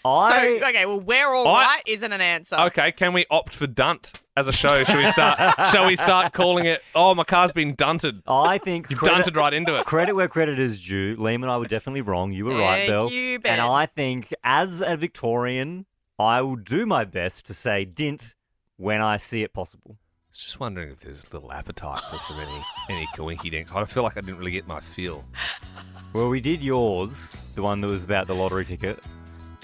Okay, well, we're all right isn't an answer. Okay, can we opt for Dunt as a show? Shall we start calling it, oh, my car's been dunted? I think You've dunted right into it. Credit where credit is due. Liam and I were definitely wrong. You were right, Thank Bill. you, Ben. And I think, as a Victorian, I will do my best to say Dint when I see it possible. I was just wondering if there's a little appetite for some any Coinki dinks. I feel like I didn't really get my feel. Well, we did yours, the one that was about the lottery ticket.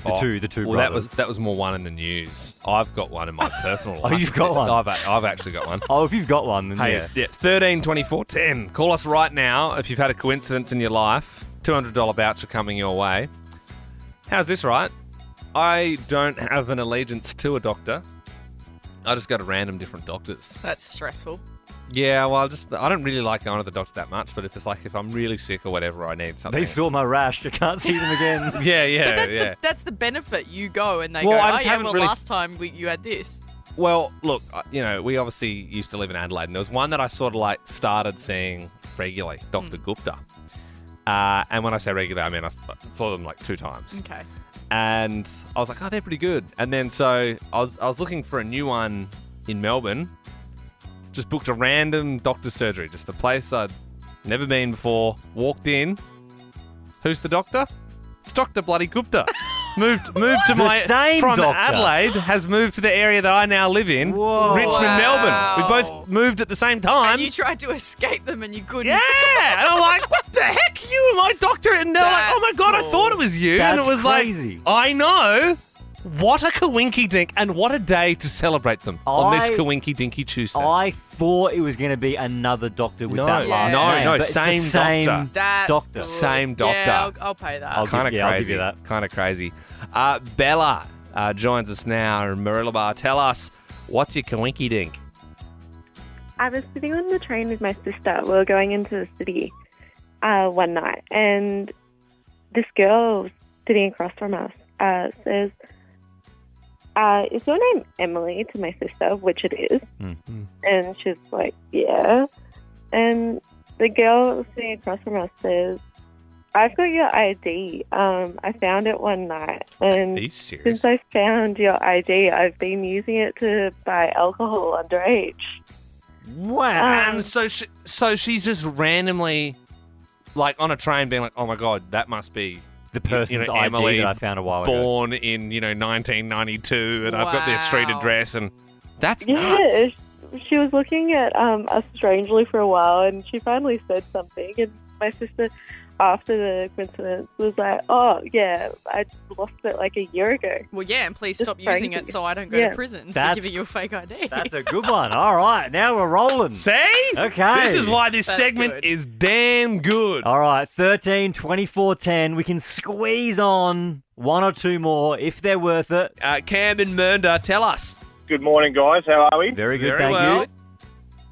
The two well, brothers. that was more one in the news. I've got one in my personal life. Oh, you've got one? I've actually got one. Oh, if you've got one, then Hey, yeah. 13 24 10. Call us right now if you've had a coincidence in your life. $200 voucher coming your way. How's this, right? I don't have an allegiance to a doctor. I just go to random different doctors. That's stressful. Yeah, well, I don't really like going to the doctor that much, but if I'm really sick or whatever, I need something. They saw my rash. I can't see them again. Yeah. That's the benefit. You go and they Well, go, I oh, just yeah, haven't well, really- last time you had this. Well, look, we obviously used to live in Adelaide, and there was one that I sort of like started seeing regularly, Dr. Gupta. And when I say regular, I mean I saw them like 2 times. Okay. And I was like, oh, they're pretty good. And then so I was looking for a new one in Melbourne. Just booked a random doctor's surgery, just a place I'd never been before. Walked in. Who's the doctor? It's Dr. Bloody Gupta. moved to The same from doctor. Adelaide, has moved to the area that I now live in, Whoa. Richmond, Wow. Melbourne. We both moved at the same time. And you tried to escape them and you couldn't. Yeah, and I'm like, what the heck? You were my doctor, and they're like, oh my That's god, I cool. thought it was you, and That's it was crazy. like, I know. What a Coinki Dink, and what a day to celebrate them on this Coinki Dinky Tuesday. I thought it was going to be another doctor with that last name. no, but it's the same same doctor. That's doctor. good. Same doctor. Yeah, I'll pay that. Kind of I'll give crazy. you that. Kind of crazy. Bella joins us now. Marillabar, tell us, What's your Coinki dink? I was sitting on the train with my sister. We were going into the city one night, and this girl sitting across from us says, is your name Emily, to my sister, which it is. Mm-hmm. And she's like, yeah. And the girl sitting across from us says, I've got your ID. I found it one night. And Are you serious? since I found your ID, I've been using it to buy alcohol underage. Wow. And so she's just randomly, like, on a train being like, oh, my God, that must be the person's ID Emily, that I found a while ago. born in, 1992, and I've got their street address, and that's Yeah, nuts. she was looking at us strangely for a while, and she finally said something, and my sister, after the coincidence, was like, oh, yeah, I lost it like a year ago. Well, yeah, and please Just stop using crazy. it so I don't go Yeah. to prison for That's- giving you a fake ID. That's a good one. All right, now we're rolling. See? Okay. This is why this That's segment good. is damn good. All right, 13, 24, 10. We can squeeze on one or two more if they're worth it. Cam and Mernda, tell us. Good morning, guys. How are we? Very good, Very thank well. you.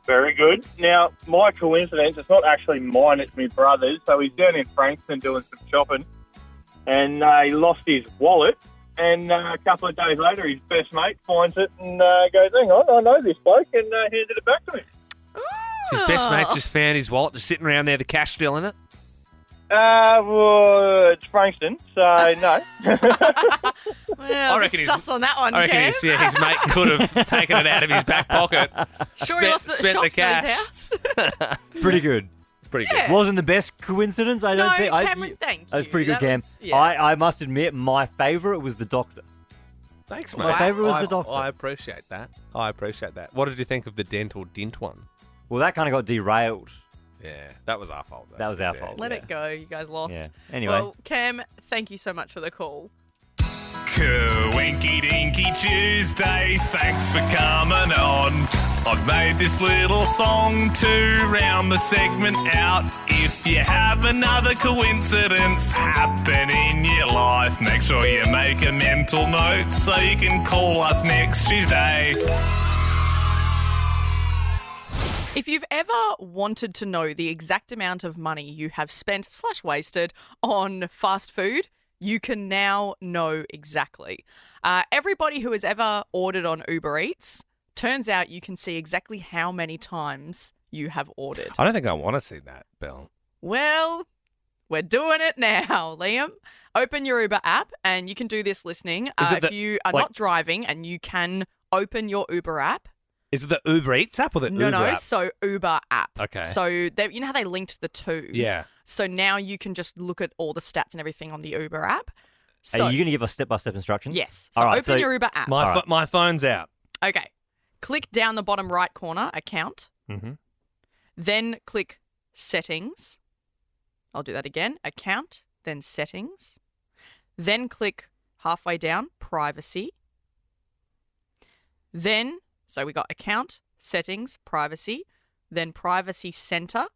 Very good. Now, my coincidence, it's not actually mine, it's my brother's. So he's down in Frankston doing some shopping, and he lost his wallet. And a couple of days later, his best mate finds it and goes, hang on, I know this bloke, and handed it back to him. So his best mate's just found his wallet, just sitting around there, the cash still in it. Well, it's Frankston, so no. Well, I reckon sus on that one, I reckon Cam. his mate could have taken it out of his back pocket. Sure, he lost it at spent the shops at his cash. house. Pretty good. Pretty Yeah. good. Wasn't the best coincidence, I don't No, think. Cameron, thank you. That was pretty good, That Cam. was- yeah. I must admit, my favourite was the doctor. Thanks, My mate. favourite was I- the doctor. I appreciate that. I appreciate that. What did you think of the Dent or Dint one? Well, that kind of got derailed. Yeah, that was our fault. Though. That was our Yeah. fault. Let yeah. it go. You guys lost. Yeah. Anyway. Well, Cam, thank you so much for the call. Coinky Dinky Tuesday, thanks for coming on. I've made this little song to round the segment out. If you have another coincidence happen in your life, make sure you make a mental note so you can call us next Tuesday. If you've ever wanted to know the exact amount of money you have spent/wasted on fast food, you can now know exactly. Everybody who has ever ordered on Uber Eats, turns out you can see exactly how many times you have ordered. I don't think I want to see that, Bill. Well, we're doing it now, Liam. Open your Uber app, and you can do this listening. Is it If the- you are like- not driving and you can open your Uber app. Is it the Uber Eats app or the No, Uber no, app? so Uber app. Okay. So you know how they linked the two? Yeah. So now you can just look at all the stats and everything on the Uber app. So, Are you going to give us step-by-step instructions? Yes. So All right, open your Uber app. My phone's out. Okay. Click down the bottom right corner, account. Mm-hmm. Then click settings. I'll do that again. Account, then settings. Then click halfway down, privacy. Then, so we got account, settings, privacy, then privacy center.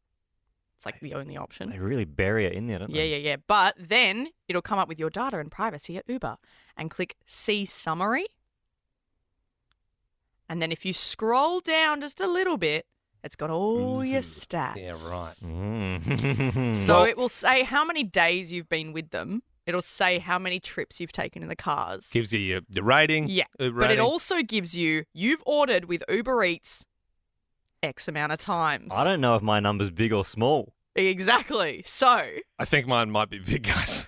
It's like the only option. They really bury it in there, don't Yeah, they? yeah, yeah. But then it'll come up with your data and privacy at Uber and click see summary. And then if you scroll down just a little bit, it's got all your stats. Yeah, right. Mm. So it will say how many days you've been with them. It'll say how many trips you've taken in the cars. Gives you your rating. Yeah. Uber But it rating. also gives you've ordered with Uber Eats X amount of times. I don't know if my number's big or small. Exactly. So I think mine might be big, guys.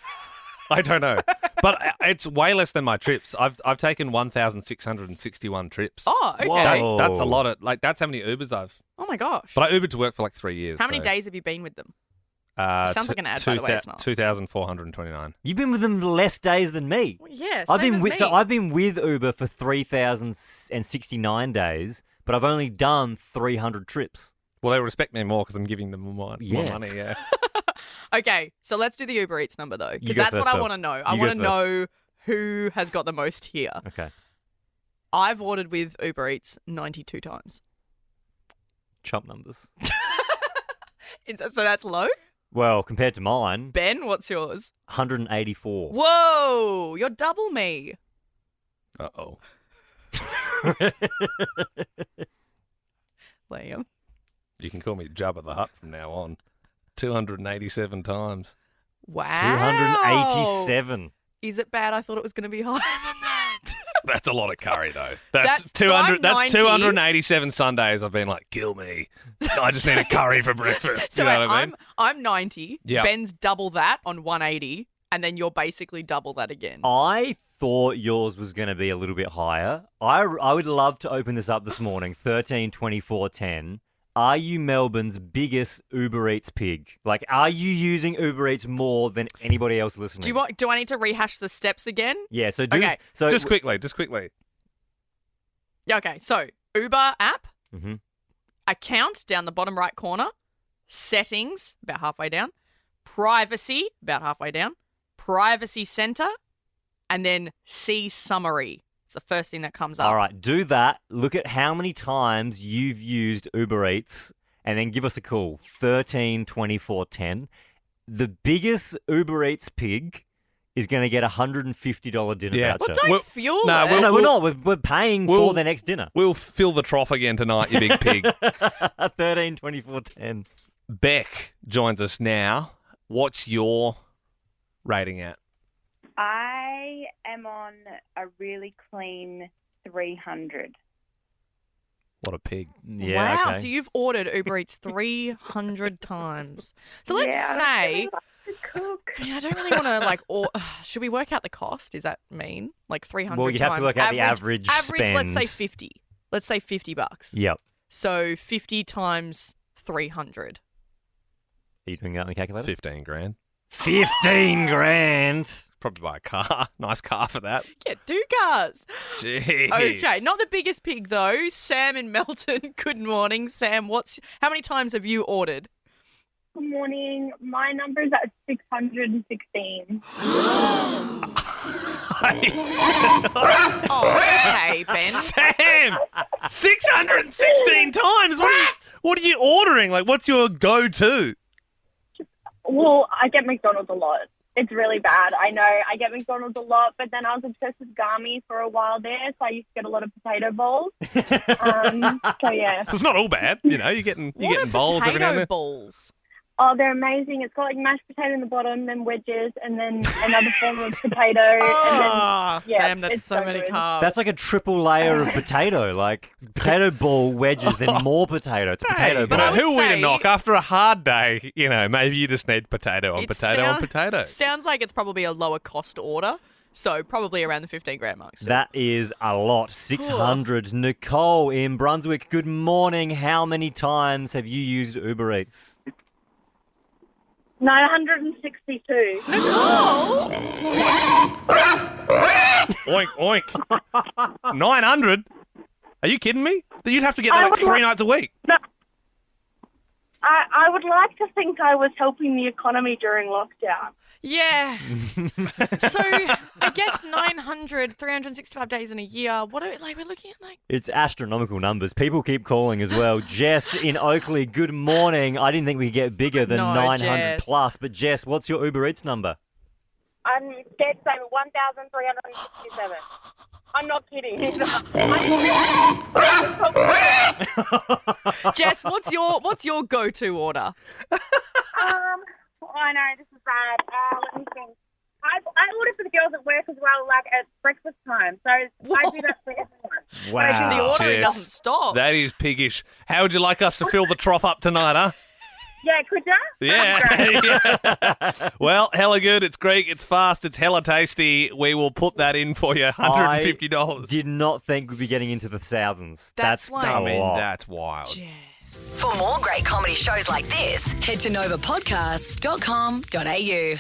I don't know. But it's way less than my trips. I've taken 1,661 trips. Oh, okay. That's a lot of, that's how many Ubers I've. Oh my gosh. But I Ubered to work for like 3 years. How many so, days have you been with them? Uh, Sounds like an ad, by the way, it's not. 2,429. You've been with them less days than me. Yeah, I've same been as with me. so I've been with Uber for 3,069 days, but I've only done 300 trips. Well, they respect me more because I'm giving them more Yeah. money, yeah. Okay, so let's do the Uber Eats number though, You because go that's what first, I Bill. want to know. I You want go to know who has got the most here. Okay. I've ordered with Uber Eats 92 times. Chump numbers. So that's low? Well, compared to mine, Ben, what's yours? 184. Whoa, you're double me. Uh-oh. Liam. You can call me Jabba the Hutt from now on. 287 times. Wow. 287. Is it bad? I thought it was going to be higher than that. That's a lot of curry, though. That's That's 200. That's 90. 287 Sundays. I've been like, kill me. I just need a curry for breakfast. So you know what I mean? I'm 90. Yep. Ben's double that on 180, and then you're basically double that again. I thought yours was going to be a little bit higher. I would love to open this up this morning. 13, 24, 10. Are you Melbourne's biggest Uber Eats pig? Like, are you using Uber Eats more than anybody else listening? Do I need to rehash the steps again? Yeah. So do Okay. so Just quickly. Okay, so Uber app, Mhm. account down the bottom right corner, settings about halfway down, privacy about halfway down, privacy center, and then see summary. It's the first thing that comes up. All right, do that. Look at how many times you've used Uber Eats and then give us a call. 13 24 10. The biggest Uber Eats pig is going to get a $150 dinner Yeah. voucher. Well, don't fuel no, it. we'll- No, we're we'll- not. We're paying we'll- for their next dinner. We'll fill the trough again tonight, you big pig. 13 24 10. Beck joins us now. What's your rating at? I am on a really clean 300. What a pig. Yeah, wow, okay. so you've ordered Uber Eats 300 times. So let's Yeah, say, I cook. I mean, I don't really want to should we work out the cost? Does that mean like 300 Well, you'd have to times? work out the average Average, let's say spend. 50. Let's say $50. Yep. So 50 times 300. Are you doing that on the calculator? 15 grand. 15 grand. Probably buy a car. Nice car for that. Get 2 cars. Jeez. Okay, not the biggest pig though. Sam in Melton. Good morning, Sam. How many times have you ordered? Good morning. My number's at 616. Oh, okay, Ben. Sam! 616 times! What are you ordering? Like, what's your go-to? Well, I get McDonald's a lot. It's really bad. I know. I get McDonald's a lot, but then I was obsessed with Gummy for a while there, so I used to get a lot of potato bowls. So, yeah. It's not all bad. You know, you're getting bowls every now and then. Balls? Oh, they're amazing. It's got like mashed potato in the bottom, then wedges, and then another form of potato. Ah, and then, yeah, Sam, that's it's so many good. carbs. That's like a triple layer of potato, like potato ball wedges, then more potato. It's a potato Hey, ball. but who are we to say- knock? After a hard day, you know, maybe you just need potato on It potato on potato. Sounds like it's probably a lower cost order, so probably around the 15 grand mark. still. That is a lot. 600. Nicole in Brunswick, good morning. How many times have you used Uber Eats? 962. Nicole! Oink, oink. 900? Are you kidding me? You'd have to get that like 3 nights a week. No. I would like to think I was helping the economy during lockdown. Yeah. So I guess 900, 365 days in a year. What are we're looking at like? It's astronomical numbers. People keep calling as well. Jess in Oakley, good morning. I didn't think we'd get bigger than No, 900 Jess. plus. But Jess, what's your Uber Eats number? I'm dead saying 1,367. I'm not kidding. Jess, what's your go-to order? I know this is bad. Let me think. I order for the girls at work as well, like at breakfast time. So I do that for everyone. Wow. The ordering Jess, doesn't stop. That is piggish. How would you like us to fill the trough up tonight, huh? Yeah, could ya? Yeah. Well, hella good. It's Greek. It's fast. It's hella tasty. We will put that in for you. $150. Did not think we'd be getting into the thousands. That's like- a I mean, lot. that's wild. For more great comedy shows like this, head to novapodcasts.com.au.